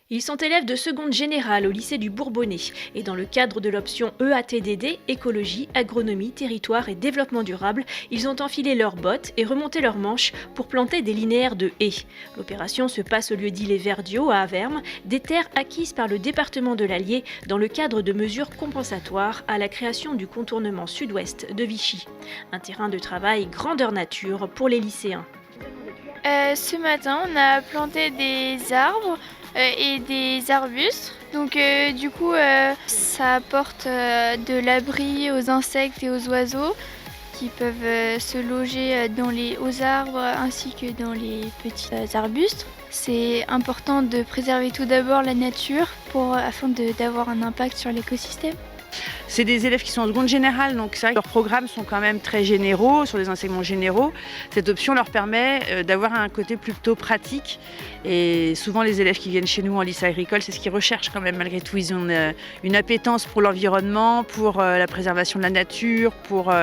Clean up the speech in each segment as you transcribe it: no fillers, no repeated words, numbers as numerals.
Ils sont élèves de seconde générale au lycée du Bourbonnais et dans le cadre de l'option EATDD, écologie, agronomie, territoire et développement durable, ils ont enfilé leurs bottes et remonté leurs manches pour planter des linéaires de haies. L'opération se passe au lieu-dit Les Verdiaux à Avermes, des terres acquises par le département de l'Allier dans le cadre de mesures compensatoires à la création du contournement sud-ouest de Vichy. Un terrain de travail grandeur nature pour les lycéens. Ce matin, on a planté des arbres et des arbustes. Donc du coup, ça apporte de l'abri aux insectes et aux oiseaux qui peuvent se loger dans les hauts arbres ainsi que dans les petits arbustes. C'est important de préserver tout d'abord la nature afin d'avoir un impact sur l'écosystème. C'est des élèves qui sont en seconde générale, donc c'est vrai que leurs programmes sont quand même très généraux, sur des enseignements généraux. Cette option leur permet d'avoir un côté plutôt pratique. Et souvent les élèves qui viennent chez nous en lycée agricole, c'est ce qu'ils recherchent quand même malgré tout. Ils ont une appétence pour l'environnement, pour la préservation de la nature, pour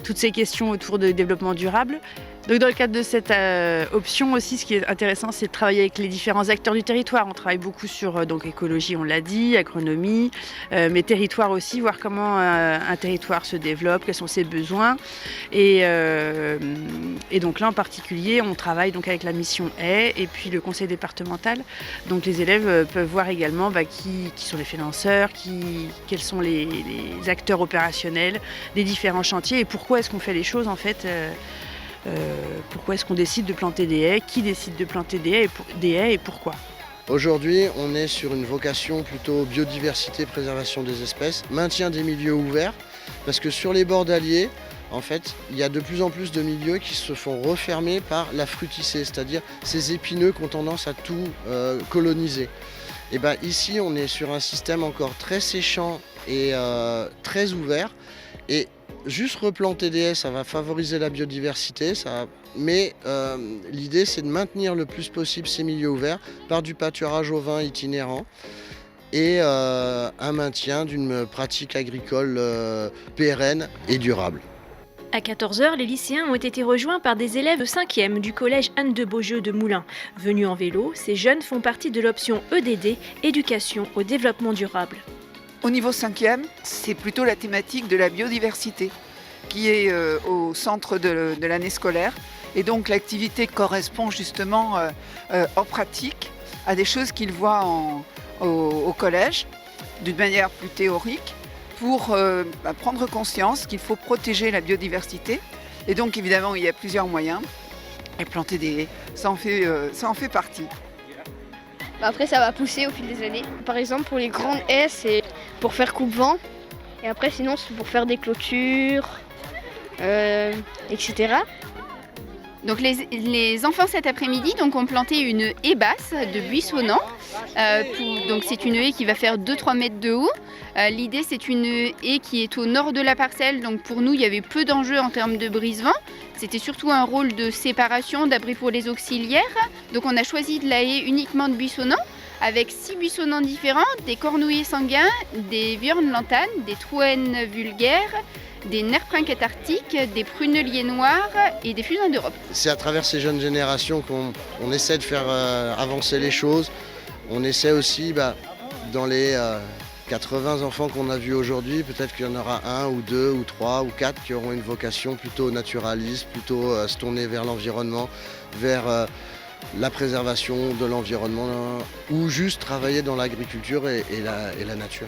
toutes ces questions autour de développement durable. Donc dans le cadre de cette option aussi, ce qui est intéressant, c'est de travailler avec les différents acteurs du territoire. On travaille beaucoup sur donc écologie, on l'a dit, agronomie, mais territoire aussi, voir comment un territoire se développe, quels sont ses besoins. Et donc là en particulier, on travaille donc avec la mission haies et puis le conseil départemental. Donc les élèves peuvent voir également qui sont les financeurs, quels sont les acteurs opérationnels des différents chantiers et pourquoi est-ce qu'on fait les choses en fait. Pourquoi est-ce qu'on décide de planter des haies, qui décide de planter des haies et pourquoi. Aujourd'hui, on est sur une vocation plutôt biodiversité, préservation des espèces, maintien des milieux ouverts, parce que sur les bords d'Allier, en fait, il y a de plus en plus de milieux qui se font refermer par la fruticée, c'est-à-dire ces épineux qui ont tendance à tout coloniser. Et bien ici, on est sur un système encore très séchant et très ouvert. Et juste replanter des haies, ça va favoriser la biodiversité, mais l'idée c'est de maintenir le plus possible ces milieux ouverts par du pâturage au vin itinérant et un maintien d'une pratique agricole pérenne et durable. À 14h, les lycéens ont été rejoints par des élèves de 5e du collège Anne de Beaujeu de Moulins. Venus en vélo, ces jeunes font partie de l'option EDD, éducation au développement durable. Au niveau 5e, c'est plutôt la thématique de la biodiversité qui est au centre de l'année scolaire. Et donc l'activité correspond justement en pratique à des choses qu'ils voient au collège d'une manière plus théorique pour prendre conscience qu'il faut protéger la biodiversité. Et donc évidemment, il y a plusieurs moyens. Et planter des haies, ça en fait partie. Après, ça va pousser au fil des années. Par exemple, pour les grandes haies, c'est pour faire coupe-vent. Et après, sinon, c'est pour faire des clôtures, etc. Donc les enfants cet après-midi ont planté une haie basse de buissonnant. Donc c'est une haie qui va faire 2-3 mètres de haut. L'idée c'est une haie qui est au nord de la parcelle. Donc pour nous il y avait peu d'enjeux en termes de brise-vent. C'était surtout un rôle de séparation, d'abri pour les auxiliaires. Donc on a choisi de la haie uniquement de buissonnant avec 6 buissonnants différents, des cornouillers sanguins, des viornes lantanes, des trouènes vulgaires, des nerprinques antarctiques, des pruneliers noirs et des fusains d'Europe. C'est à travers ces jeunes générations qu'on essaie de faire avancer les choses. On essaie aussi, dans les 80 enfants qu'on a vus aujourd'hui, peut-être qu'il y en aura 1 ou 2 ou 3 ou 4 qui auront une vocation plutôt naturaliste, plutôt à se tourner vers l'environnement, vers la préservation de l'environnement ou juste travailler dans l'agriculture et la nature.